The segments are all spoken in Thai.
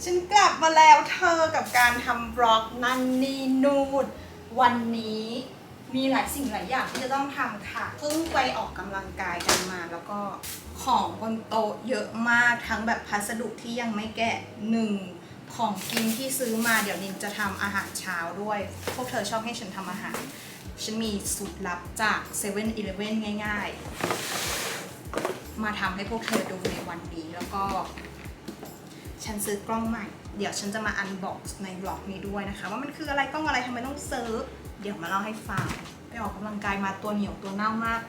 ฉันกลับมาแล้วเธอกับการทำบล็อกนั่นนี่นูดวันนี้มีหลายสิ่งหลายอย่างที่จะต้องทำค่ะเพิ่งไปออกกำลังกายกันมาแล้วก็ของบนโต๊ะเยอะมากทั้งแบบพัสดุที่ยังไม่แกะของกินที่ซื้อมาเดี๋ยวนินจะทำอาหารเช้าด้วยพวกเธอชอบให้ฉันทำอาหารฉันมีสูตรลับจาก7-Eleven ง่ายๆมาทำให้พวกเธอดูในวันนี้แล้วก็ฉันซื้อกล้องใหม่เดี๋ยวฉันจะมาอันบ็อกซ์ในบล็อกนี้ด้วยนะคะว่ามันคืออะไรกล้องอะไรทำไมต้องซื้อเดี๋ยวมาเล่าให้ฟังไปออกกำลังกายมาตัวเหนียวตัวเน่ามาก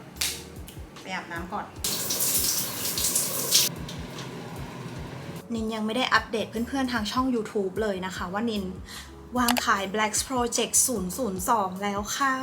ไปอาบน้ำก่อนนินยังไม่ได้อัปเดตเพื่อนๆทางช่อง YouTube เลยนะคะว่านินวางขาย Black Project 002 แล้วค่ะ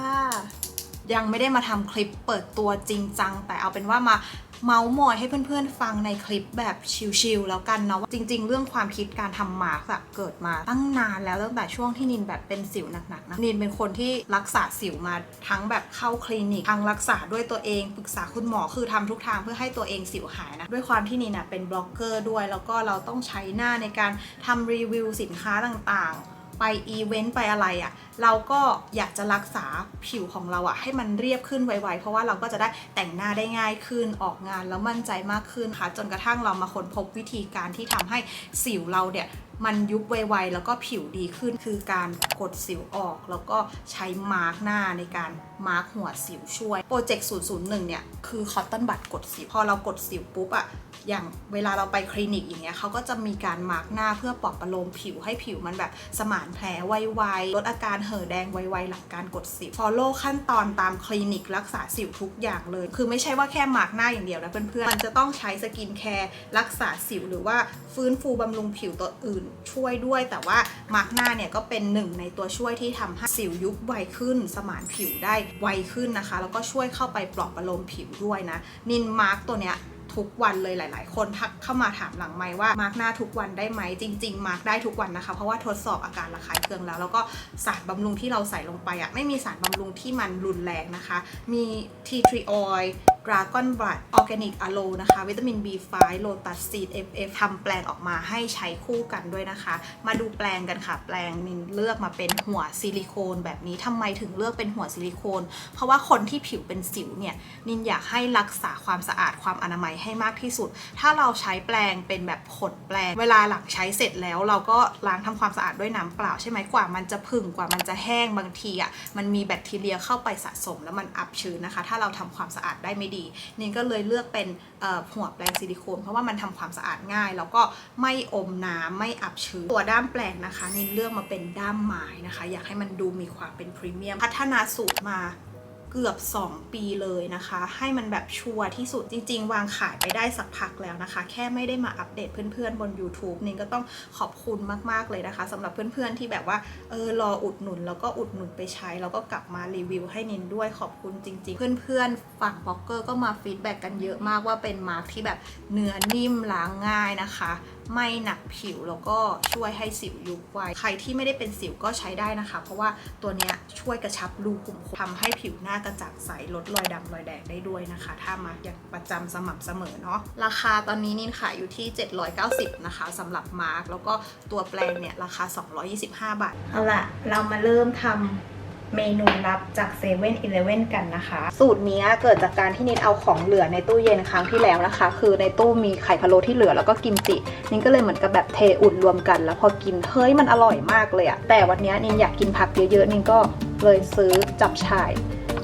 ยังไม่ได้มาทำคลิปเปิดตัวจริงจังแต่เอาเป็นว่ามาเมาส์มอยให้เพื่อนๆฟังในคลิปแบบชิลๆแล้วกันเนาะจริงๆเรื่องความคิดการทำมาร์กเกิดมาตั้งนานแล้วตั้งแต่ช่วงที่นินแบบเป็นสิวหนักๆนะนินเป็นคนที่รักษาสิวมาทั้งแบบเข้าคลินิกทั้งรักษาด้วยตัวเองปรึกษาคุณหมอคือทำทุกทางเพื่อให้ตัวเองสิวหายนะด้วยความที่นินเป็นบล็อกเกอร์ด้วยแล้วก็เราต้องใช้หน้าในการทำรีวิวสินค้าต่างๆไปอีเวนต์ไปอะไรเราก็อยากจะรักษาผิวของเราให้มันเรียบขึ้นไวๆเพราะว่าเราก็จะได้แต่งหน้าได้ง่ายขึ้นออกงานแล้วมั่นใจมากขึ้นค่ะจนกระทั่งเรามาค้นพบวิธีการที่ทำให้สิวเราเนี่ยมันยุบไวๆแล้วก็ผิวดีขึ้นคือการกดสิวออกแล้วก็ใช้มาร์กหน้าในการมาร์กหัวสิวช่วยโปรเจกต์001เนี่ยคือคอตตอนบัดกดสิวพอเรากดสิวปุ๊บอย่างเวลาเราไปคลินิกอย่างเงี้ยเขาก็จะมีการมาร์กหน้าเพื่อปลอบประโลมผิวให้ผิวมันแบบสมานแผลไวๆลดอาการเห่อแดงไวๆหลังการกดสิว follow ขั้นตอนตามคลินิกรักษาสิวทุกอย่างเลยคือไม่ใช่ว่าแค่มาร์กหน้าอย่างเดียวนะเพื่อนๆมันจะต้องใช้สกินแคร์รักษาสิวหรือว่าฟื้นฟูบำรุงผิวตัวอื่นช่วยด้วยแต่ว่ามาร์กหน้าเนี่ยก็เป็นหนึ่งในตัวช่วยที่ทำให้สิวยุบไวขึ้นสมานผิวได้ไวขึ้นนะคะแล้วก็ช่วยเข้าไปปลอบประโลมผิวด้วยนะนินมาร์กตัวเนี้ยทุกวันเลยหลายๆคนทักเข้ามาถามหลังไมค์ว่ามาร์กหน้าทุกวันได้ไหมจริงๆมาร์กได้ทุกวันนะคะเพราะว่าทดสอบอาการระคายเคืองแล้วก็สารบำรุงที่เราใส่ลงไปไม่มีสารบำรุงที่มันรุนแรงนะคะมี Tea Tree Oil Dragon Blood Organic Aloe นะคะวิตามิน B5 Lotus Seed FF ทำแปลงออกมาให้ใช้คู่กันด้วยนะคะมาดูแปลงกันค่ะแปลงนินเลือกมาเป็นหัวซิลิโคนแบบนี้ทำไมถึงเลือกเป็นหัวซิลิโคนเพราะว่าคนที่ผิวเป็นสิวเนี่ยนินอยากให้รักษาความสะอาดความอนามัยให้มากที่สุดถ้าเราใช้แปรงเป็นแบบขดแปรงเวลาหลังใช้เสร็จแล้วเราก็ล้างทำความสะอาดด้วยน้ำเปล่าใช่ไหมกว่ามันจะผึ่งกว่ามันจะแห้งบางทีมันมีแบคทีเรียเข้าไปสะสมแล้วมันอับชื้นนะคะถ้าเราทำความสะอาดได้ไม่ดีนินก็เลยเลือกเป็นหัวแปรงซิลิโคนเพราะว่ามันทำความสะอาดง่ายแล้วก็ไม่อมน้ำไม่อับชื้นตัวด้ามแปรงนะคะนินเลือกมาเป็นด้ามไม้นะคะอยากให้มันดูมีความเป็นพรีเมียมพัฒนาสูตรมาเกือบ2 ปีเลยนะคะให้มันแบบชัวร์ที่สุดจริงๆวางขายไปได้สักพักแล้วนะคะแค่ไม่ได้มาอัปเดตเพื่อนๆบน YouTube นินก็ต้องขอบคุณมากๆเลยนะคะสำหรับเพื่อนๆที่แบบว่ารออุดหนุนแล้วก็อุดหนุนไปใช้แล้วก็กลับมารีวิวให้นินด้วยขอบคุณจริงๆเพื่อนๆฝั่งบล็อกเกอร์ก็มาฟีดแบ็กกันเยอะมากว่าเป็นมาร์คที่แบบเนื้อนิ่มล้างง่ายนะคะไม่หนักผิวแล้วก็ช่วยให้สิวยุบไวใครที่ไม่ได้เป็นสิวก็ใช้ได้นะคะเพราะว่าตัวเนี้ยช่วยกระชับรูขุมขนทำให้ผิวหน้ากระจ่างใสลดรอยดำรอยแดงได้ด้วยนะคะถ้ามาอย่างประจำสม่ำเสมอเนาะราคาตอนนี้นินขายอยู่ที่790นะคะสำหรับมาร์กแล้วก็ตัวแปรงเนี่ยราคา225 บาทเอาล่ะเรามาเริ่มทำเมนูลับจาก7-Eleven กันนะคะสูตรนี้เกิดจากการที่นินเอาของเหลือในตู้เย็นครั้งที่แล้วนะคะคือในตู้มีไข่พะโล้ที่เหลือแล้วก็กิมจินินก็เลยเหมือนกับแบบเทอุ่นรวมกันแล้วพอกินเฮ้ยมันอร่อยมากเลยแต่วันนี้นินอยากกินผักเยอะๆนินก็เลยซื้อจับฉ่าย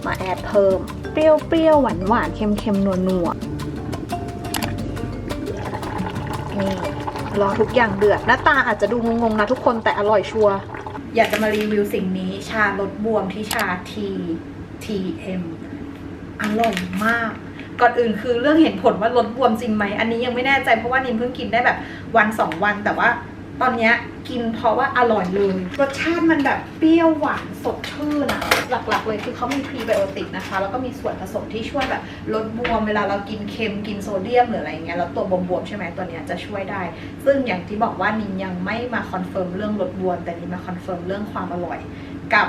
มาแอดเพิ่มเปรี้ยวๆหวานๆเค็มๆนัวๆนี่รอทุกอย่างเดือดหน้าตาอาจจะดูงงๆนะทุกคนแต่อร่อยชัวร์อยากจะมารีวิวสิ่งนี้ชาลดบวมที่ชา TTM อร่อยมากก่อนอื่นคือเรื่องเห็นผลว่าลดบวมจริงไหมอันนี้ยังไม่แน่ใจเพราะว่านินเพิ่งกินได้แบบ1-2 วันแต่ว่าตอนนี้กินเพราะว่าอร่อยเลยรสชาติมันแบบเปรี้ยวหวานสดชื่นหลักๆเลยคือเขามีพรีไบโอติกนะคะแล้วก็มีส่วนผสมที่ช่วยแบบลดบวมเวลาเรากินเค็มกินโซเดียมหรืออะไรเงี้ยแล้วตัวบวมใช่ไหมตัวเนี้ยจะช่วยได้ซึ่งอย่างที่บอกว่านินยังไม่มาคอนเฟิร์มเรื่องลดบวมแต่นินมาคอนเฟิร์มเรื่องความอร่อยกับ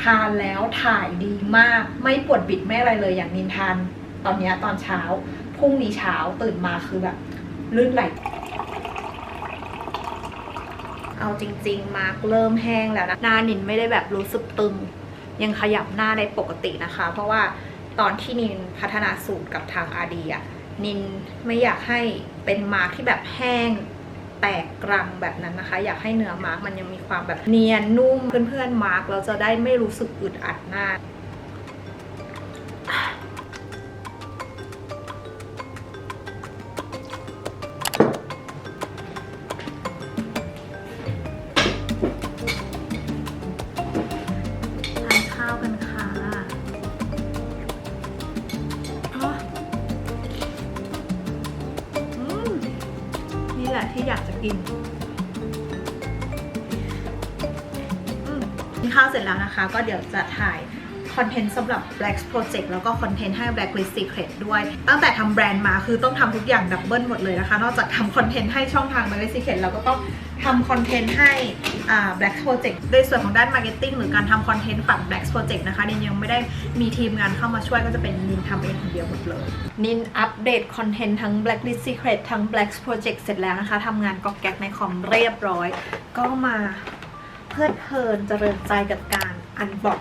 ทานแล้วถ่ายดีมากไม่ปวดบิดไม่อะไรเลยอย่างนินทานตอนนี้ตอนเช้าพรุ่งนี้เช้าตื่นมาคือแบบลื่นไหล เอาจริงๆมาร์กเริ่มแห้งแล้วนะหน้านินไม่ได้แบบรู้สึกตึงยังขยับหน้าได้ปกตินะคะเพราะว่าตอนที่นินพัฒนาสูตรกับทางอาดีอะนินไม่อยากให้เป็นมาร์กที่แบบแห้งแตกกรังแบบนั้นนะคะอยากให้เนื้อมาร์กมันยังมีความแบบเนียนนุ่มเพื่อนๆมาร์กเราจะได้ไม่รู้สึกอึดอัดหน้าที่อยากจะกินข้าวเสร็จแล้วนะคะก็เดี๋ยวจะถ่ายคอนเทนต์สำหรับ Black Project แล้วก็คอนเทนต์ให้ Blacklist Secret ด้วยตั้งแต่ทำแบรนด์มาคือต้องทำทุกอย่างดับเบิลหมดเลยนะคะนอกจากทำคอนเทนต์ให้ช่องทาง Blacklist Secret เราก็ต้องทำคอนเทนต์ให้Black Project ในส่วนของด้าน Marketing หรือการทำคอนเทนต์ฝั่ง Black Project นะคะนินยังไม่ได้มีทีมงานเข้ามาช่วยก็จะเป็นนินทำเองคนเดียวหมดเลยนินอัปเดตคอนเทนต์ทั้ง Blacklist Secret ทั้ง Black Project เสร็จแล้วนะคะทำงานก๊อกแก๊กในคอมเรียบร้อยก็มาเพลิดเพลินเจริญใจกับการ unbox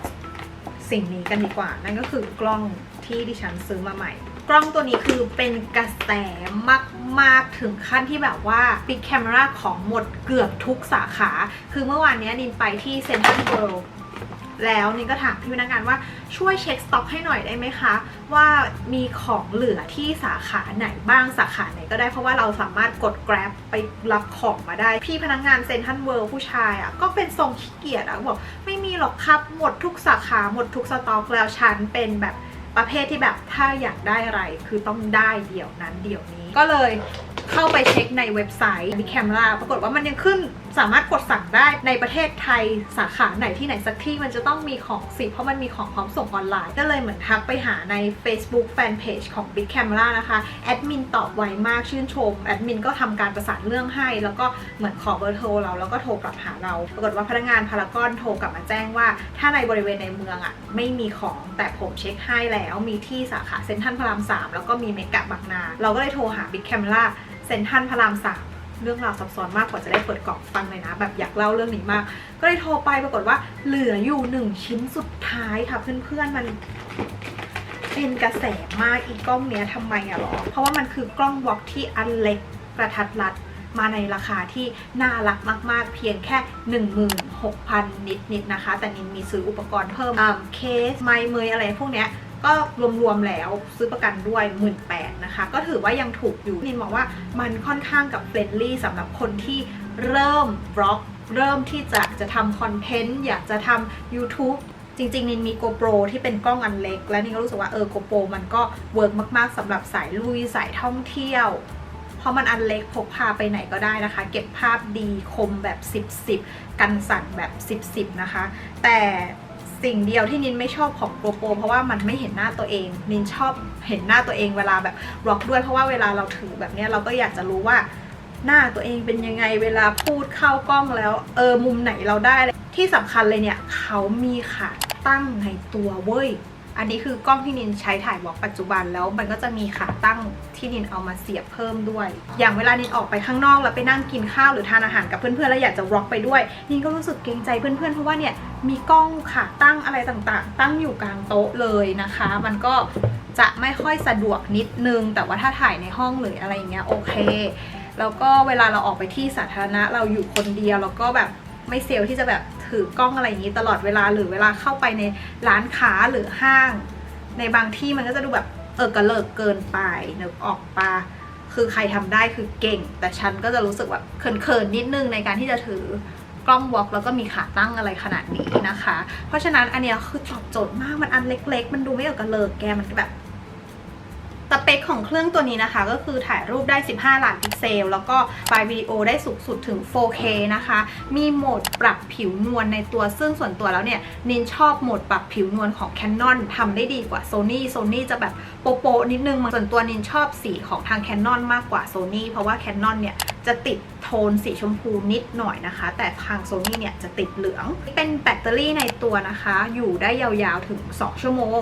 สิ่งนี้กันดีกว่านั่นก็คือกล้องที่ดิฉันซื้อมาใหม่กล้องตัวนี้คือเป็นกระแสมากๆถึงขั้นที่แบบว่า Big Camera ของหมดเกือบทุกสาขาคือเมื่อวานนี้นินไปที่เซ็นทรัลเวิลด์แล้วนินก็ถามพี่พนักงานว่าช่วยเช็คสต็อกให้หน่อยได้ไหมคะว่ามีของเหลือที่สาขาไหนบ้างสาขาไหนก็ได้เพราะว่าเราสามารถกด Grab ไปรับของมาได้พี่พนักงานเซ็นทรัลเวิลด์ผู้ชายอ่ะก็เป็นทรงขี้เกียจอ่ะบอกไม่มีหรอกครับหมดทุกสาขาหมดทุกสต็อกแล้วฉันเป็นแบบประเภทที่แบบถ้าอยากได้อะไรคือต้องได้เดี๋ยวนั้นเดี๋ยวนี้ก็เลยเข้าไปเช็คในเว็บไซต์ Big Camera ปรากฏว่ามันยังขึ้นสามารถกดสั่งได้ในประเทศไทยสาขาไหนที่ไหนสักที่มันจะต้องมีของสิเพราะมันมีของพร้อมส่งออนไลน์ก็เลยเหมือนทักไปหาใน Facebook Fanpage ของ Big Camera นะคะแอดมินตอบไวมากชื่นชมแอดมินก็ทำการประสานเรื่องให้แล้วก็เหมือนขอเบอร์โทรเราแล้วก็โทรกลับหาเราปรากฏว่าพนักงานพารากอนโทรกลับมาแจ้งว่าถ้าในบริเวณในเมืองอ่ะไม่มีของแต่ผมเช็คให้แล้วมีที่สาขาเซ็นทรัลพระราม 3แล้วก็มีเมกะบางนาเราก็เลยโทรหา Big Cameraเซ็นทรัลพระราม 3เรื่องราวซับซ้อนมากกว่าจะได้เปิดกล่องฟังเลยนะแบบอยากเล่าเรื่องนี้มากก็เลยโทรไปปรากฏว่าเหลืออยู่1ชิ้นสุดท้ายค่ะเพื่อนๆมันเป็นกระแสมากอีกกล้องเนี้ยทำไมอะหรอเพราะว่ามันคือกล้องวอล์กที่อันเล็กกระทัดรัดมาในราคาที่น่ารักมากๆเพียงแค่ 16,000 นิดๆนะคะแต่นินมีซื้ออุปกรณ์เพิ่มเคสไมค์เมยอะไรพวกเนี้ยก็รวมๆแล้วซื้อประกันด้วย 18,000 นะคะก็ถือว่ายังถูกอยู่นินบอกว่ามันค่อนข้างกับเฟรนลี่สำหรับคนที่เริ่มบล็อกเริ่มที่จะทำคอนเทนต์อยากจะทำ YouTube จริงๆนินมี GoPro ที่เป็นกล้องอันเล็กและนินก็รู้สึกว่าGoPro มันก็เวิร์กมากๆสำหรับสายลุยสายท่องเที่ยวเพราะมันอันเล็กพกพาไปไหนก็ได้นะคะเก็บภาพดีคมแบบ10กันสั่นแบบ10นะคะแต่สิ่งเดียวที่นินไม่ชอบของ GoPro เพราะว่ามันไม่เห็นหน้าตัวเองนินชอบเห็นหน้าตัวเองเวลาแบบบล็อกด้วยเพราะว่าเวลาเราถือแบบนี้เราก็อยากจะรู้ว่าหน้าตัวเองเป็นยังไงเวลาพูดเข้ากล้องแล้วมุมไหนเราได้ที่สำคัญเลยเนี่ยเขามีขาตั้งในตัวเว้ยอันนี้คือกล้องที่นินใช้ถ่ายวอล์กปัจจุบันแล้วมันก็จะมีขาตั้งที่นินเอามาเสียบเพิ่มด้วยอย่างเวลานินออกไปข้างนอกแล้วไปนั่งกินข้าวหรือทานอาหารกับเพื่อนๆแล้วอยากจะวอล์กไปด้วยนินก็รู้สึกเกรงใจเพื่อนๆเพราะว่าเนี่ยมีกล้องขาตั้งอะไรต่างๆตั้งอยู่กลางโต๊ะเลยนะคะมันก็จะไม่ค่อยสะดวกนิดนึงแต่ว่าถ้าถ่ายในห้องหรืออะไรอย่างเงี้ยโอเคแล้วก็เวลาเราออกไปที่สาธารณะเราอยู่คนเดียวแล้วก็แบบไม่เซลล์ที่จะแบบถือกล้องอะไรอย่างนี้ตลอดเวลาหรือเวลาเข้าไปในร้านค้าหรือห้างในบางที่มันก็จะดูแบบกระเลิกเกินไปนึกออกปะคือใครทำได้คือเก่งแต่ฉันก็จะรู้สึกแบบเขินๆนิดนึงในการที่จะถือกล้องวอล์กแล้วก็มีขาตั้งอะไรขนาดนี้นะคะเพราะฉะนั้นอันเนี้ยคือตอบโจทย์มากมันอันเล็กๆมันดูไม่กระเลิกแกมันแบบสเปคของเครื่องตัวนี้นะคะก็คือถ่ายรูปได้15ล้านพิกเซลแล้วก็ไฟล์วิดีโอได้สูงสุดถึง 4K นะคะมีโหมดปรับผิวนวลในตัวซึ่งส่วนตัวแล้วเนี่ยนินชอบโหมดปรับผิวนวลของ Canon ทำได้ดีกว่า Sony จะแบบโปะนิดนึงส่วนตัวนินชอบสีของทาง Canon มากกว่า Sony เพราะว่า Canon เนี่ยจะติดโทนสีชมพูนิดหน่อยนะคะแต่ทาง Sony เนี่ยจะติดเหลืองเป็นแบตเตอรี่ในตัวนะคะอยู่ได้ยาวๆถึง2 ชั่วโมง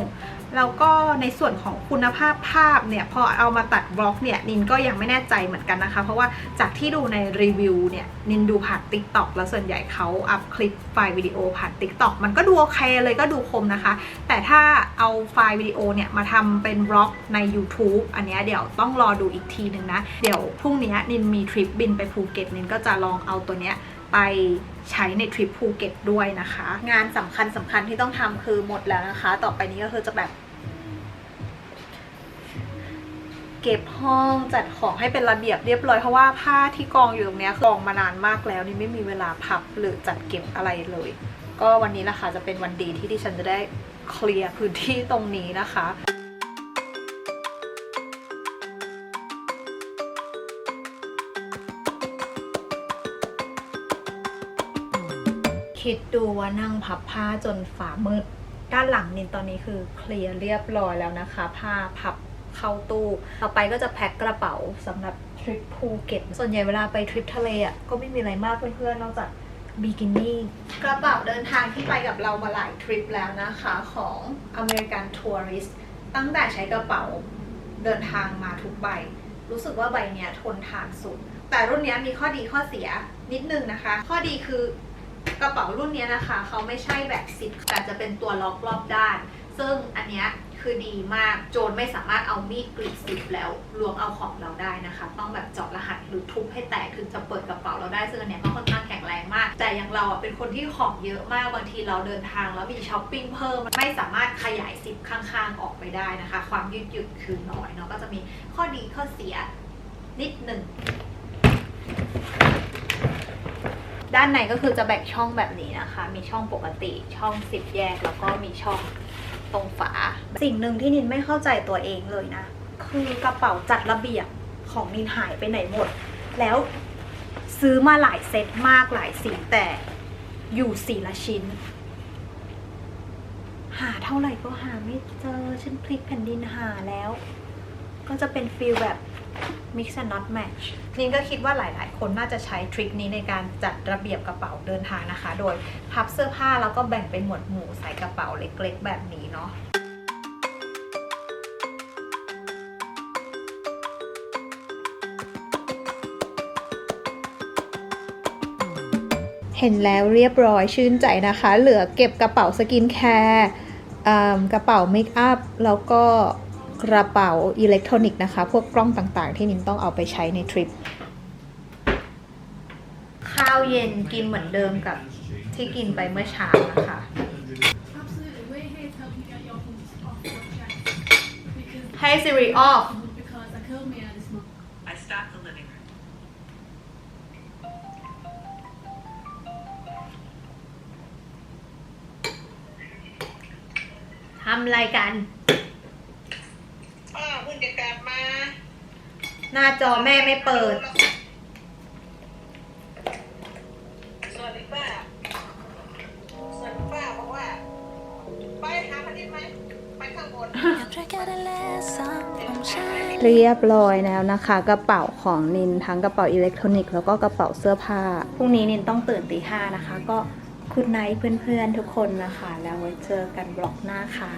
แล้วก็ในส่วนของคุณภาพภาพเนี่ยพอเอามาตัดบล็อกเนี่ยนินก็ยังไม่แน่ใจเหมือนกันนะคะเพราะว่าจากที่ดูในรีวิวเนี่ยนินดูผ่าน TikTok แล้วส่วนใหญ่เขาอัพคลิปไฟล์วิดีโอผ่าน TikTok มันก็ดูโอเคเลยก็ดูคมนะคะแต่ถ้าเอาไฟล์วิดีโอเนี่ยมาทำเป็นบล็อกใน YouTube อันนี้เดี๋ยวต้องรอดูอีกทีนึงนะเดี๋ยวพรุ่งนี้นินมีทริปบินไปภูเก็ตนินก็จะลองเอาตัวเนี้ยไปใช้ในทริปภูเก็ตด้วยนะคะงานสำคัญที่ต้องทำคือหมดแล้วนะคะต่อไปนี้ก็คือจะแบบเก็บห้องจัดของให้เป็นระเบียบเรียบร้อยเพราะว่าผ้าที่กองอยู่ตรงนี้กองมานานมากแล้วนี่ไม่มีเวลาพับหรือจัดเก็บอะไรเลยก็วันนี้นะคะจะเป็นวันดีที่ดิฉันจะได้เคลียร์พื้นที่ตรงนี้นะคะคิดดูว่านั่งพับผ้าจนฝ่ามืดด้านหลังนินตอนนี้คือเคลียร์เรียบร้อยแล้วนะคะผ้าพับเข้าตู้ต่อไปก็จะแพ็คกระเป๋าสำหรับทริปภูเก็ตส่วนใหญ่เวลาไปทริปทะเลอ่ะก็ไม่มีอะไรมากเพื่อนๆนอกจากบิกินี่กระเป๋าเดินทางที่ไปกับเรามาหลายทริปแล้วนะคะของ American Tourist ตั้งแต่ใช้กระเป๋าเดินทางมาทุกใบรู้สึกว่าใบเนี้ยทนทานสุดแต่รุ่นนี้มีข้อดีข้อเสียนิดนึงนะคะข้อดีคือกระเป๋ารุ่นนี้นะคะเขาไม่ใช่แบบซิปแต่จะเป็นตัวล็อกรอบด้านซึ่งอันเนี้ยคือดีมากโจรไม่สามารถเอามีดกรีดซิปแล้วล้วงเอาของเราได้นะคะต้องแบบเจาะรหัสหรือทุบให้แตกถึงจะเปิดกระเป๋าเราได้ซึ่งอันเนี้ยก็ค่อนข้างแข็งแรงมากแต่อย่างเราอ่ะเป็นคนที่ของเยอะมากบางทีเราเดินทางแล้วมีช้อปปิ้งเพิ่มไม่สามารถขยายซิปข้างๆออกไปได้นะคะความยืดหยุ่นคือน้อยเนาะก็จะมีข้อดีข้อเสียนิดหนึ่งด้านในก็คือจะแบ่งช่องแบบนี้นะคะมีช่องปกติช่อง10แยกแล้วก็มีช่องตรงฝาสิ่งหนึ่งที่นินไม่เข้าใจตัวเองเลยนะคือกระเป๋าจัดระเบียบของนินหายไปไหนหมดแล้วซื้อมาหลายเซตมากหลายสีแต่อยู่สีละชิ้นหาเท่าไหร่ก็หาไม่เจอฉันพลิกแผ่นดินหาแล้วก็จะเป็นฟีลแบบmix and not match นินก็คิดว่าหลายๆคนน่าจะใช้ทริคนี้ในการจัดระเบียบกระเป๋าเดินทางนะคะโดยพับเสื้อผ้าแล้วก็แบ่งเป็นหมวดหมู่ใส่กระเป๋าเล็กๆแบบนี้เนาะเห็นแล้วเรียบร้อยชื่นใจนะคะเหลือเก็บกระเป๋าสกินแคร์กระเป๋าเมคอัพแล้วก็กระเป๋าอิเล็กทรอนิกส์นะคะพวกกล้องต่างๆที่นินต้องเอาไปใช้ในทริปข้าวเย็นกินเหมือนเดิมกับที่กินไปเมื่อเช้านะคะให้ Siri offทำอะไรกันเพิ่งจะกลับมาหน้าจอแม่ไม่เปิดสวัสดีป้าบอกว่าไปหาพันธุ์ไหมไปข้างบนเรียบร้อยแล้วนะคะกระเป๋าของนินทั้งกระเป๋าอิเล็กทรอนิกส์แล้วก็กระเป๋าเสื้อผ้าพรุ่งนี้นินต้องตื่นตี 5นะคะก็คุณไนท์เพื่อนๆทุกคนนะคะแล้วไว้เจอกันบล็อกหน้าค่ะ